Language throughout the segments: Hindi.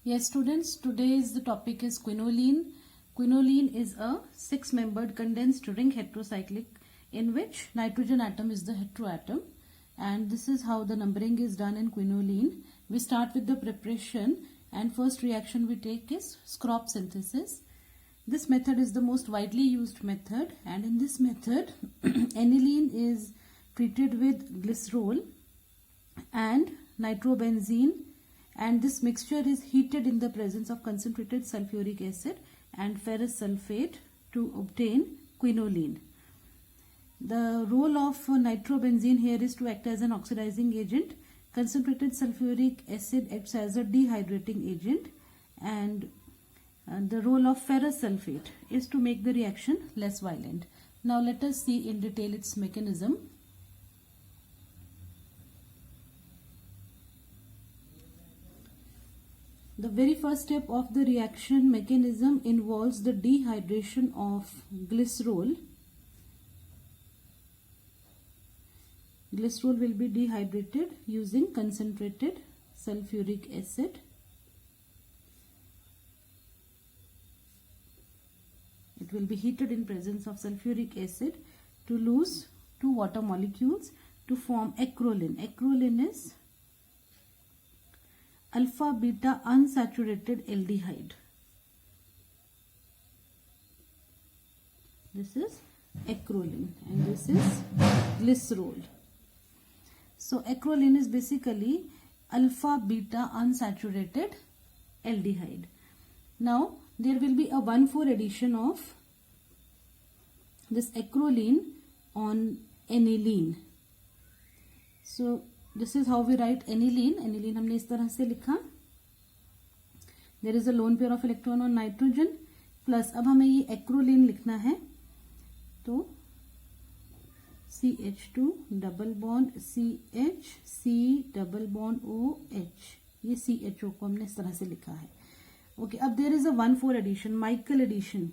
Yes, students, today's the topic is quinoline. Quinoline is a six-membered condensed ring heterocyclic in which nitrogen atom is the heteroatom, and this is how the numbering is done in quinoline. We start with the preparation, and first reaction we take is Scrop synthesis. This method is the most widely used method, and in this method aniline is treated with glycerol and nitrobenzene, and this mixture is heated in the presence of concentrated sulfuric acid and ferrous sulfate to obtain quinoline. The role of nitrobenzene here is to act as an oxidizing agent. Concentrated sulfuric acid acts as a dehydrating agent, and the role of ferrous sulfate is to make the reaction less violent. Now let us see in detail its mechanism. The very first step of the reaction mechanism involves the dehydration of glycerol. Glycerol will be dehydrated using concentrated sulfuric acid. It will be heated in presence of sulfuric acid to lose two water molecules to form acrolein. Acrolein is alpha beta unsaturated aldehyde. This is acrolein and this is glycerol. So acrolein is basically alpha beta unsaturated aldehyde. Now there will be a 1,4 addition of this acrolein on aniline. So this is how we write aniline. Aniline हमने इस तरह से लिखा. There is a lone pair of electron on nitrogen plus अब हमें ये acrolein लिखना है, तो CH2 double bond CH C double bond OH, ये CHO को हमने इस तरह से लिखा है. Okay, अब there is a 1,4 addition, Michael addition.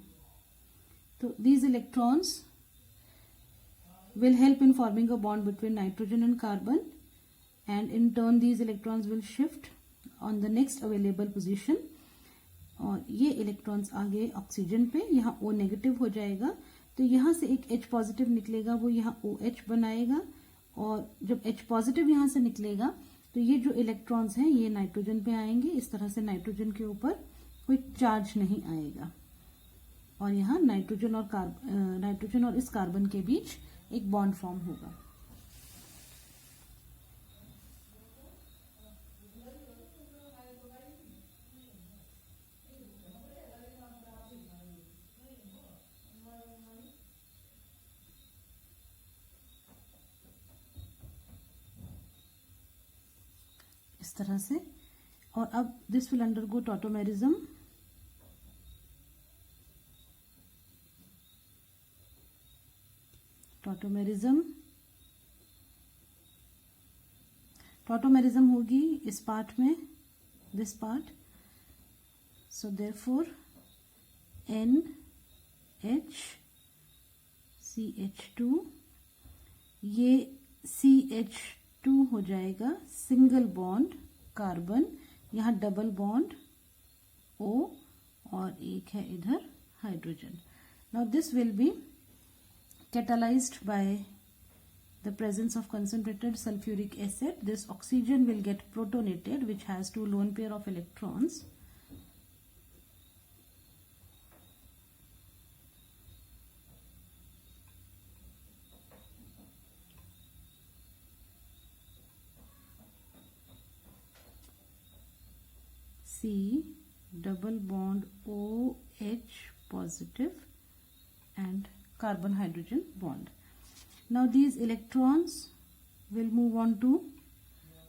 So these electrons will help in forming a bond between nitrogen and carbon, and in turn these electrons will shift on the next available position, और ये इलेक्ट्रॉन्स आ गए ऑक्सीजन पे. यहाँ O नेगेटिव हो जाएगा, तो यहाँ से एक H पॉजिटिव निकलेगा, वो यहाँ OH बनाएगा, और जब H पॉजिटिव यहाँ से निकलेगा तो ये जो इलेक्ट्रॉन्स हैं ये नाइट्रोजन पे आएंगे. इस तरह से नाइट्रोजन के ऊपर कोई चार्ज नहीं आएगा, और यहाँ नाइट्रोजन और इस कार्बन के बीच एक बॉन्ड फॉर्म होगा. इस तरह से. और अब this will undergo tautomerism. Tautomerism होगी इस पार्ट में, this part. So therefore NHCH2, ये CH2 हो जाएगा सिंगल बॉन्ड कार्बन, यहाँ डबल बॉन्ड O, और एक है इधर hydrogen. Now this will be catalyzed by the presence of concentrated sulfuric acid. This oxygen will get protonated, which has two lone pair of electrons. C double bond OH positive and carbon hydrogen bond. Now these electrons will move on to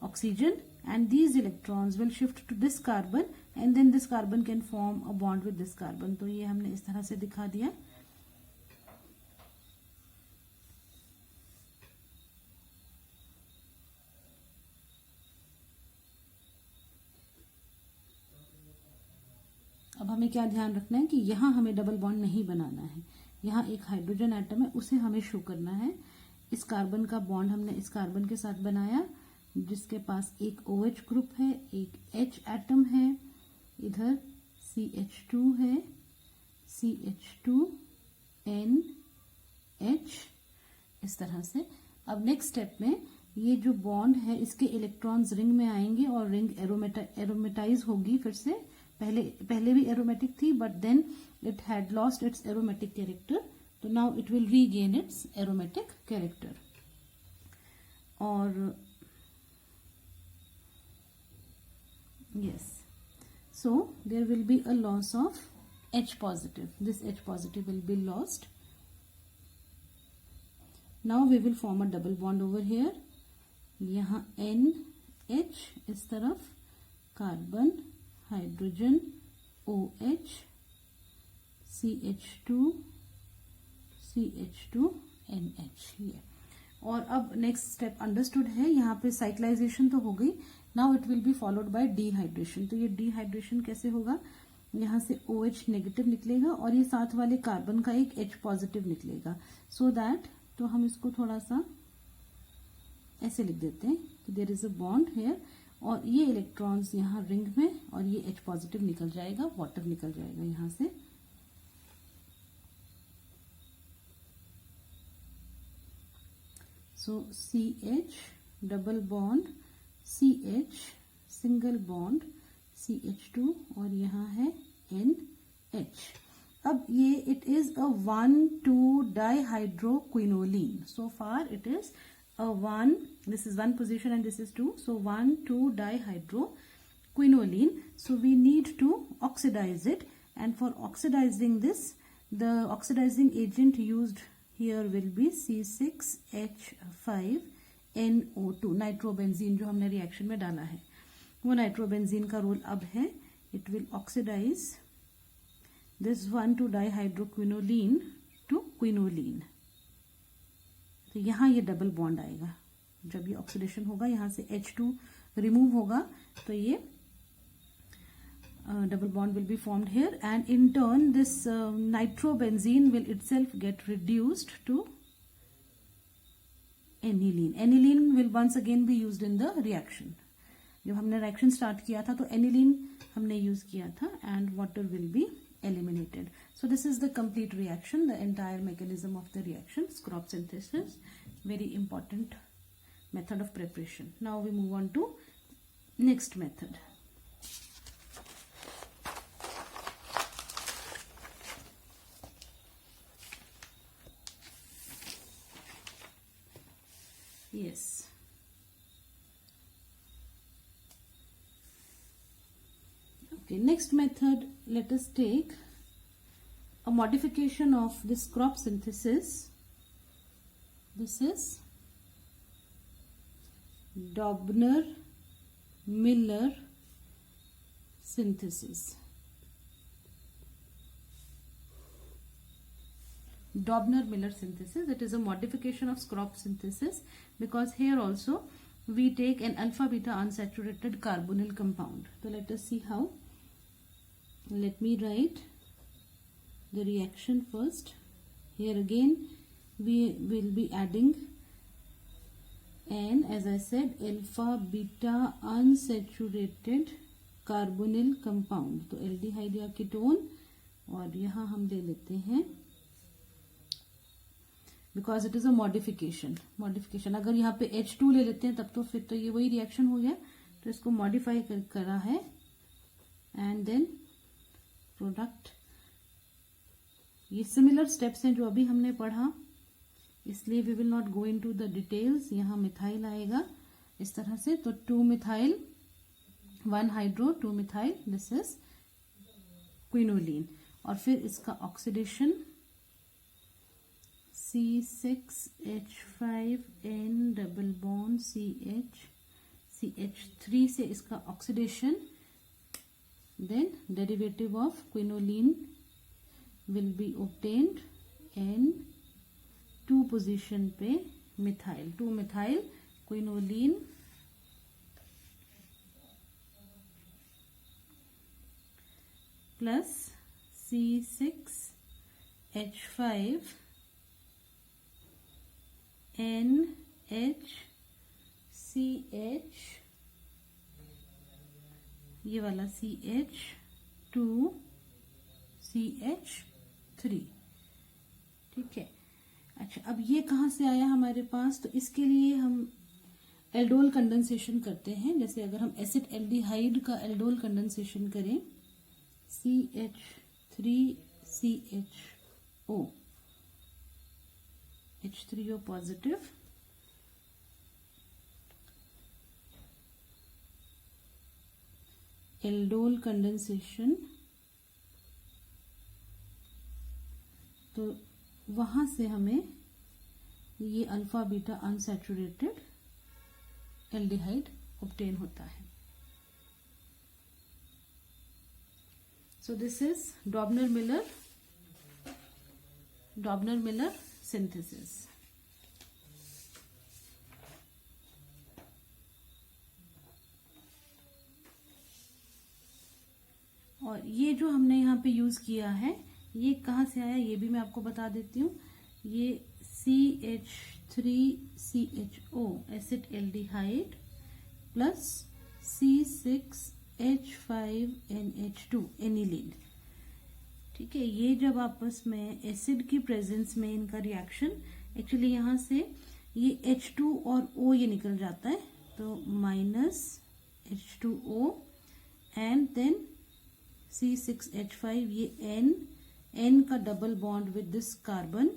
oxygen, and these electrons will shift to this carbon, and then this carbon can form a bond with this carbon. तो ये हमने इस तरह से दिखा दिया. अब हमें क्या ध्यान रखना है कि यहाँ हमें डबल बॉन्ड नहीं बनाना है. यहाँ एक हाइड्रोजन एटम है, उसे हमें शो करना है. इस कार्बन का बॉन्ड हमने इस कार्बन के साथ बनाया, जिसके पास एक OH ग्रुप है, एक H एटम है, इधर CH2 है, CH2NH, इस तरह से। अब नेक्स्ट स्टेप में ये जो बॉन्ड है इसके इलेक्ट्रॉन्स रिंग में आएंगे और रिंग एरोमेटाइज होगी फिर से। पहले भी एरोमेटिक थी, but then it had lost its aromatic character, तो now it will regain its aromatic character. और yes, so there will be a loss of H positive. This H positive will be lost. Now we will form a double bond over here. यहाँ NH इस तरफ, कार्बन, हाइड्रोजन, OH, CH2NH, ये। और अब नेक्स्ट स्टेप अंडरस्टूड है। यहाँ पे साइक्लाइजेशन तो हो गई, now it will be followed by dehydration. तो ये डिहाइड्रेशन कैसे होगा, यहाँ से OH नेगेटिव निकलेगा और ये साथ वाले कार्बन का एक H पॉजिटिव निकलेगा, सो दैट, तो हम इसको थोड़ा सा ऐसे लिख देते हैं कि there is a bond here, और ये इलेक्ट्रॉन्स यहाँ रिंग में और ये H पॉजिटिव निकल जाएगा, वाटर निकल जाएगा यहाँ से। So CH double bond CH single bond CH2 और यहाँ है NH। अब ये it is a 1,2 dihydroquinoline. So far it is a 1, this is 1 position and this is 2, so 1,2 dihydroquinoline. So we need to oxidize it, and for oxidizing this, the oxidizing agent used here will be C6H5NO2, nitrobenzene जो हमने रिएक्शन में डाला है, वो नाइट्रोबेंजीन का रोल अब है, it will oxidize this 1,2 dihydroquinoline to quinoline। तो यहाँ ये डबल बॉन्ड आएगा, जब ये ऑक्सीडेशन होगा यहाँ से H2 रिमूव होगा तो ये double bond will be formed here, and in turn this nitrobenzene will itself get reduced to aniline. Aniline will once again be used in the reaction. जब हमने रिएक्शन स्टार्ट किया था तो एनिलीन हमने यूज किया था, and water will be eliminated. So this is the complete reaction, the entire mechanism of the reaction, Scrop synthesis, very important method of preparation. Now we move on to next method. Yes. Okay, next method, let us take a modification of this crop synthesis. This is Dobner-Miller synthesis. Dobner-Miller synthesis, it is a modification of Scrop synthesis, because here also we take an alpha beta unsaturated carbonyl compound. So let us see how. Let me write the reaction first. Here again we will be adding N, as I said, alpha beta unsaturated carbonyl compound. तो एल्डिहाइड या कीटोन, और यहाँ हम ले लेते हैं, because it is a modification. अगर यहाँ पे H2 ले लेते हैं तब तो फिर तो ये वही रिएक्शन हो गया, तो इसको मॉडिफाई करा है, एंड देन प्रोडक्ट। ये सिमिलर स्टेप्स हैं जो अभी हमने पढ़ा, इसलिए we will not go into the details. यहाँ मिथाइल आएगा इस तरह से, तो 2 methyl 1 hydro 2 methyl, this is quinoline, और फिर इसका oxidation C6H5N double bond CH3 से इसका oxidation, then derivative of quinoline will be obtained, and 2 position पे methyl, 2 methyl quinoline plus C6H5NHCH, ये वाला CH H2CH3। ठीक है। अच्छा, अब ये कहाँ से आया हमारे पास? तो इसके लिए हम एल्डोल कंडेंसेशन करते हैं। जैसे अगर हम एसिड एल्डिहाइड का एल्डोल कंडेंसेशन करें, CH3CHO, H3O positive, aldol condensation, तो वहां से हमें ये alpha beta unsaturated aldehyde obtain होता है। सो दिस इज Dobner-Miller सिंथेसिस। और ये जो हमने यहाँ पे यूज किया है, ये कहाँ से आया ये भी मैं आपको बता देती हूँ। ये CH3CHO acid aldehyde plus C6H5NH2 aniline. ठीक है, ये जब आपस में एसिड की प्रेजेंस में इनका रिएक्शन, एक्चुअली यहाँ से ये H2 और O ये निकल जाता है, तो minus H2O and then C6H5, ये N का double bond with this carbon,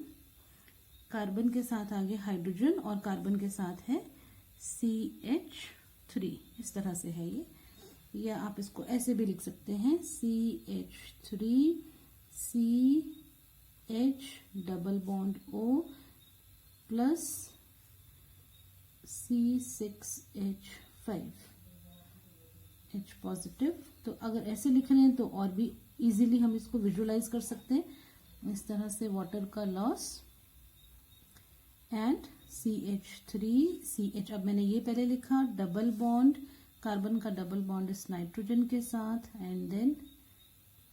carbon के साथ आगे हाइड्रोजन और कार्बन के साथ है CH3। इस तरह से है ये, या आप इसको ऐसे भी लिख सकते हैं, CH3CH double bond O plus C6H5 H positive. तो अगर ऐसे लिख रहे हैं तो और भी इजीली हम इसको विजुअलाइज कर सकते हैं। इस तरह से वाटर का लॉस एंड CH3CH, अब मैंने ये पहले लिखा, डबल बॉन्ड, कार्बन का डबल बॉन्ड इस नाइट्रोजन के साथ एंड देन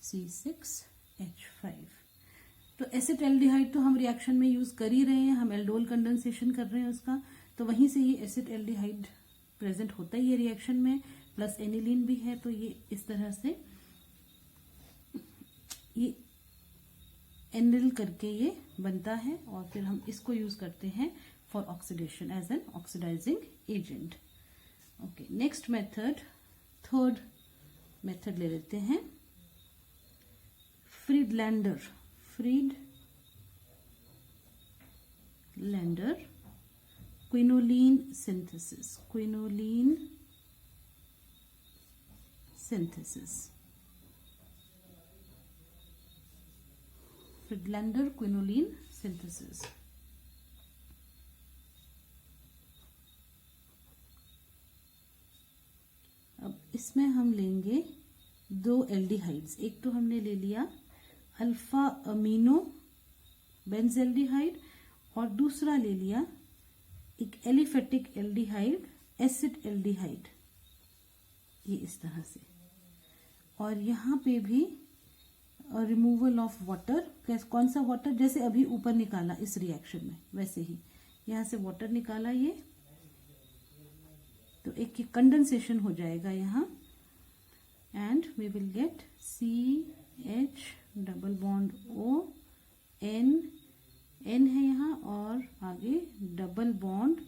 C6H5। तो एसिड एल्डिहाइड तो हम रिएक्शन में यूज कर ही रहे हैं, हम एल्डोल कंडेंसेशन कर रहे हैं उसका, तो वहीं से ये एसिड एल्डिहाइड प्रेजेंट होता ही है रिएक्शन में, प्लस एनिलीन भी है। तो ये इस तरह से ये एनिल करके ये बनता है और फिर हम इसको यूज करते हैं for oxidation as an oxidising agent. Okay, next method, third method ले लेते हैं, फ्रीडलैंडर क्विनोलीन सिंथेसिस, फ्रीडलैंडर क्विनोलीन सिंथेसिस। अब इसमें हम लेंगे दो एल्डिहाइड्स, एक तो हमने ले लिया अल्फा अमीनो बेंजेल्डिहाइड और दूसरा ले लिया एक एलिफेटिक एल्डिहाइड एसिड एल्डिहाइड, ये इस तरह से। और यहाँ पे भी रिमूवल ऑफ वाटर, कौन सा वाटर, जैसे अभी ऊपर निकाला इस रिएक्शन में वैसे ही यहाँ से वाटर निकाला ये, तो एक कंडेंसेशन हो जाएगा यहाँ and we will get CH double bond O, N है यहाँ और आगे डबल बॉन्ड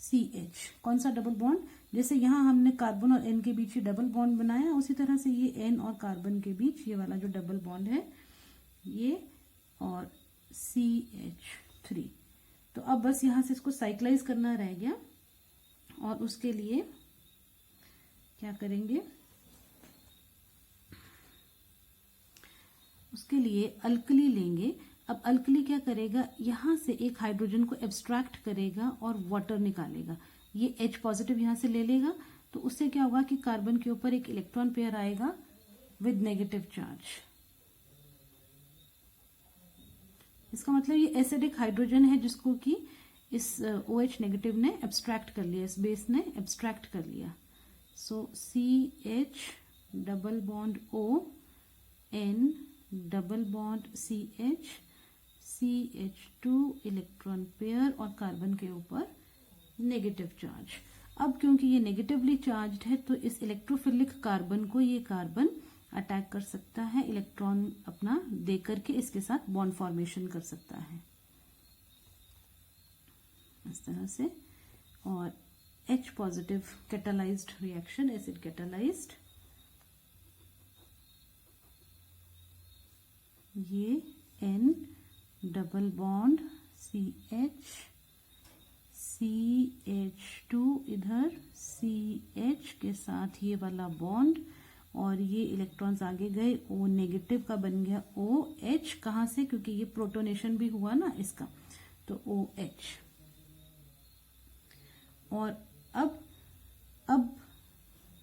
CH। कौन सा डबल बॉन्ड, जैसे यहाँ हमने कार्बन और N के बीच ही डबल बॉन्ड बनाया, उसी तरह से ये N और कार्बन के बीच ये वाला जो डबल बॉन्ड है ये, और CH3। तो अब बस यहाँ से इसको साइक्लाइज करना रह गया और उसके लिए क्या करेंगे, उसके लिए अल्कली लेंगे। अब अल्कली क्या करेगा, यहां से एक हाइड्रोजन को एब्स्ट्रैक्ट करेगा और वाटर निकालेगा, ये H पॉजिटिव यहां से ले लेगा, तो उससे क्या होगा कि कार्बन के ऊपर एक इलेक्ट्रॉन पेयर आएगा विद नेगेटिव चार्ज। इसका मतलब ये एसिडिक हाइड्रोजन है जिसको कि इस OH नेगेटिव ने एब्स्ट्रैक्ट कर लिया, इस बेस ने एब्स्ट्रैक्ट कर लिया। सो CH double bond O, N double bond CH, CH2 electron pair और कार्बन के ऊपर नेगेटिव चार्ज। अब क्योंकि ये नेगेटिवली चार्ज्ड है तो इस इलेक्ट्रोफिलिक कार्बन को ये कार्बन अटैक कर सकता है, इलेक्ट्रॉन अपना दे करके इसके साथ बॉन्ड फॉर्मेशन कर सकता है इस तरह से। और H positive catalysed reaction, acid catalysed, ये N double bond CH, CH2 इधर CH के साथ ये वाला बॉन्ड, और ये इलेक्ट्रॉन्स आगे गए, O नेगेटिव का बन गया OH, कहाँ से, क्योंकि ये प्रोटोनेशन भी हुआ ना इसका, तो OH। और अब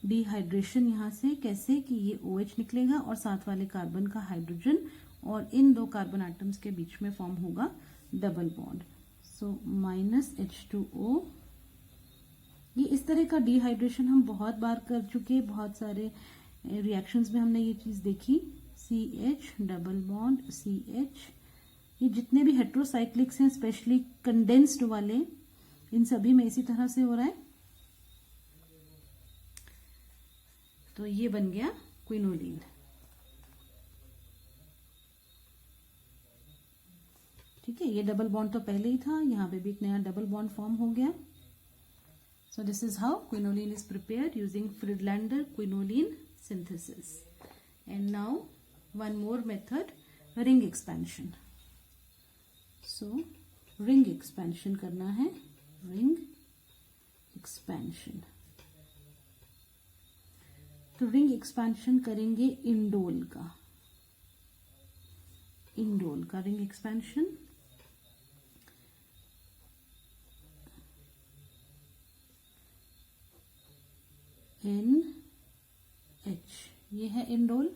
डिहाइड्रेशन यहाँ से कैसे, कि ये OH निकलेगा और साथ वाले कार्बन का हाइड्रोजन, और इन दो कार्बन एटम्स के बीच में फॉर्म होगा डबल बॉन्ड, सो -H2O। ये इस तरह का डिहाइड्रेशन हम बहुत बार कर चुके, बहुत सारे रिएक्शंस में हमने ये चीज देखी। CH डबल बॉन्ड CH, ये जितने भी हेट्रोसाइक्लिक्स हैं, स्पेशली कंडेंस्ड वाले, इन सभी में इसी तरह से हो रहा है। तो ये बन गया क्विनोलिन। ठीक है, ये डबल बॉन्ड तो पहले ही था, यहाँ पे भी एक नया डबल बॉन्ड फॉर्म हो गया। So this is how quinoline is prepared using Friedlander quinoline synthesis. And now one more method, ring expansion. So ring expansion करना है, ring expansion। तो ring expansion करेंगे इंडोल का ring expansion। NH, ये है इंडोल।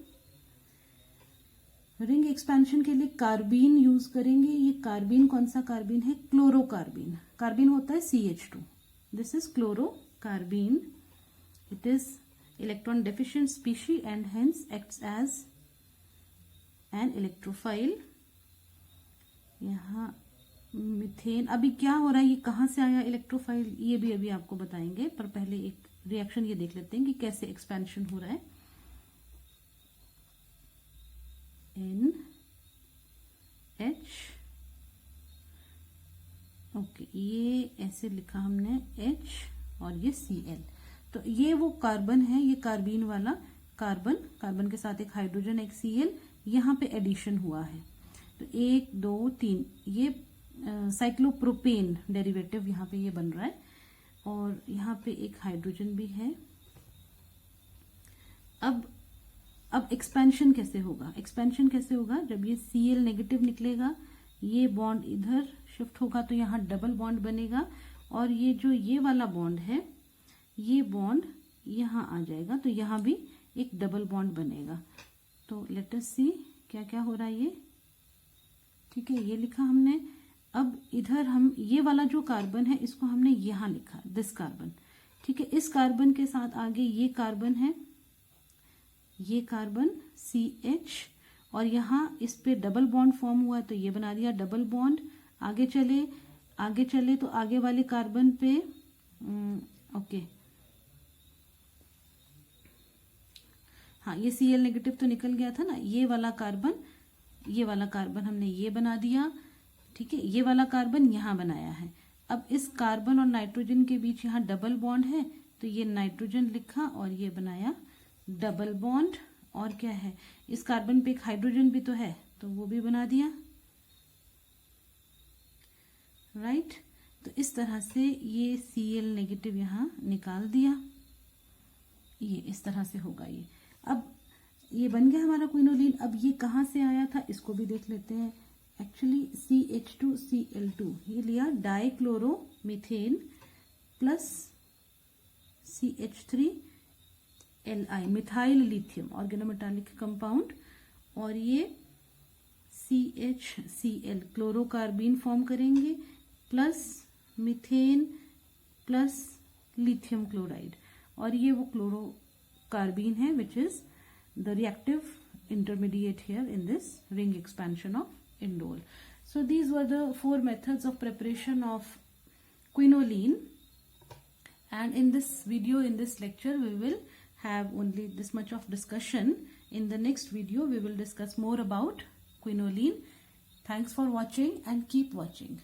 रिंग एक्सपेंशन के लिए कार्बीन यूज करेंगे। ये कार्बीन कौन सा कार्बीन है? क्लोरोकार्बीन। कार्बीन होता है CH2, this is chlorocarbene. It is electron deficient species and hence acts as an electrophile. यहाँ मिथेन, अभी क्या हो रहा है, ये कहाँ से आया इलेक्ट्रोफाइल, ये भी अभी आपको बताएंगे, पर पहले एक रिएक्शन ये देख लेते हैं कि कैसे एक्सपेंशन हो रहा है। NH, ओके, ये ऐसे लिखा हमने H और ये Cl। तो ये वो कार्बन है, ये कार्बीन वाला कार्बन के साथ एक हाइड्रोजन, एक Cl, यहाँ पे एडिशन हुआ है। तो 1 2 3 ये साइक्लोप्रोपेन डेरिवेटिव यहाँ पे ये बन रहा है, और यहाँ पे एक हाइड्रोजन भी है। अब एक्सपेंशन कैसे होगा? एक्सपेंशन कैसे होगा? जब ये Cl नेगेटिव निकलेगा, ये बॉन्ड इधर शिफ्ट होगा, तो यहाँ डबल बॉन्ड बनेगा, और ये जो ये वाला बॉन्ड है, ये बॉन्ड यहाँ आ जाएगा, तो यहाँ भी एक डबल बॉन्ड बनेगा। तो लेट अस सी क्या क्या हो रहा है ये। ठीक है, ये लिखा हमने। अब इधर हम ये वाला जो कार्बन है, इसको हमने यहाँ लिखा, दिस कार्बन। ठीक है, इस कार्बन के साथ आगे ये कार्बन है, ये कार्बन CH, और यहाँ इस पे डबल बॉन्ड फॉर्म हुआ, तो ये बना दिया डबल बॉन्ड। आगे चले तो आगे वाले कार्बन पे ओके, हाँ, ये Cl नेगेटिव तो निकल गया था ना, ये वाला कार्बन हमने ये बना दिया। ठीक है, ये वाला कार्बन यहाँ बनाया है। अब इस कार्बन और नाइट्रोजन के बीच यहाँ डबल बॉन्ड है, तो ये नाइट्रोजन लिखा और ये बनाया डबल बॉन्ड। और क्या है, इस कार्बन पे एक हाइड्रोजन भी तो है, तो वो भी बना दिया, राइट। तो इस तरह से ये Cl नेगेटिव यहाँ निकाल दिया, ये इस तरह से होगा ये। अब ये बन गया हमारा क्विनोलिन। अब ये कहाँ से आया था, इसको भी देख लेते हैं। एक्चुअली CH2Cl2, ये लिया dichloromethane plus CH3Li, methyl lithium organometallic compound, और ये CHCl क्लोरोकार्बीन फॉर्म करेंगे, plus methane plus lithium chloride, और ये वो क्लोरोकार्बीन है which is the reactive intermediate here in this ring expansion of indole. So these were the 4 methods of preparation of quinoline, and in this video, in this lecture, we will have only this much of discussion. In the next video, we will discuss more about quinoline. Thanks for watching and keep watching.